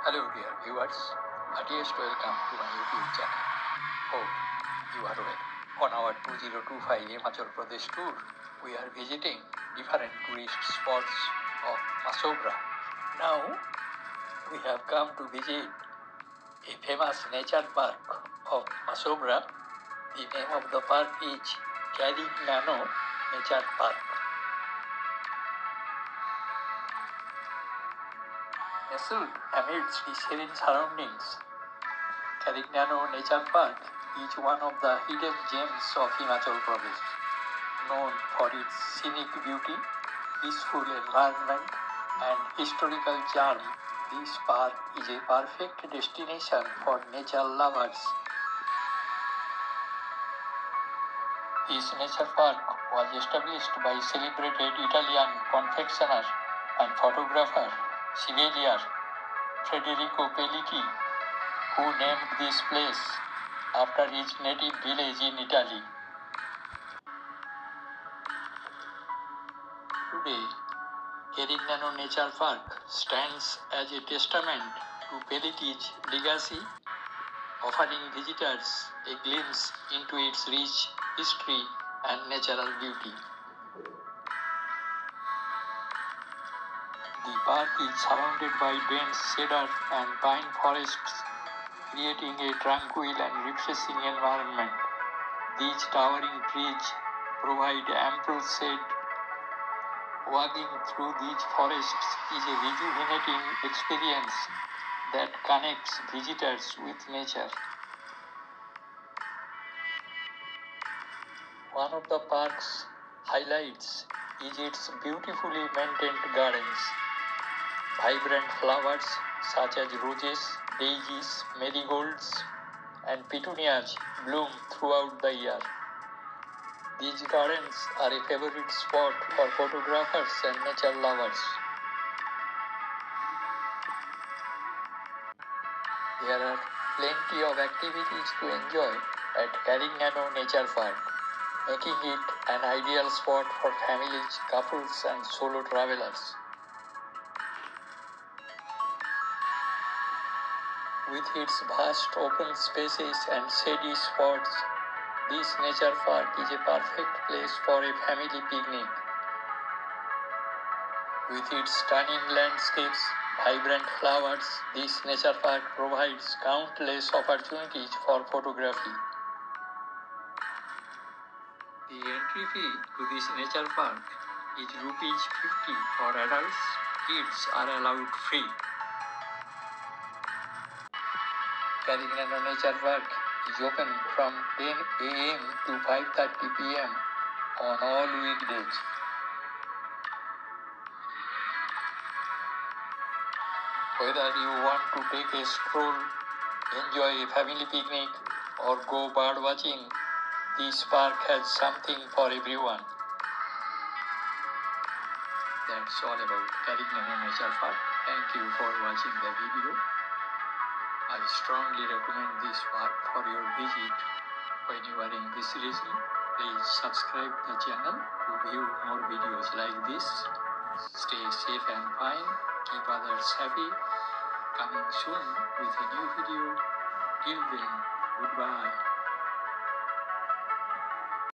Hello dear viewers, heartiest welcome to my YouTube channel. Hope you are well. On our 2025 Himachal Pradesh tour, we are visiting different tourist spots of Mashobra. Now, we have come to visit a famous nature park of Mashobra. The name of the park is Carignano Nature Park. Nestled amidst the serene surroundings, Carignano Nature Park is one of the hidden gems of Himachal Pradesh. Known for its scenic beauty, peaceful environment, and historical charm, this park is a perfect destination for nature lovers. This nature park was established by celebrated Italian confectioner and photographer Chevalier Federico Pellici, who named this place after his native village in Italy. Today, Carignano Nature Park stands as a testament to Pellici's legacy, offering visitors a glimpse into its rich history and natural beauty. The park is surrounded by dense cedar and pine forests, creating a tranquil and refreshing environment. These towering trees provide ample shade. Walking through these forests is a rejuvenating experience that connects visitors with nature. One of the park's highlights is its beautifully maintained gardens. Vibrant flowers such as roses, daisies, marigolds, and petunias bloom throughout the year. These gardens are a favorite spot for photographers and nature lovers. There are plenty of activities to enjoy at Carignano Nature Park, making it an ideal spot for families, couples, and solo travelers. With its vast open spaces and shady spots, this nature park is a perfect place for a family picnic. With its stunning landscapes, vibrant flowers, this nature park provides countless opportunities for photography. The entry fee to this nature park is rupees 50 for adults. Kids are allowed free. Carignano Nature Park is open from 10 a.m. to 5:30 p.m. on all weekdays. Whether you want to take a stroll, enjoy a family picnic, or go bird watching, this park has something for everyone. That's all about Carignano Nature Park. Thank you for watching the video. I strongly recommend this park for your visit. When you are in this region, please subscribe the channel to view more videos like this. Stay safe and fine. Keep others happy. Coming soon with a new video. Till then, goodbye.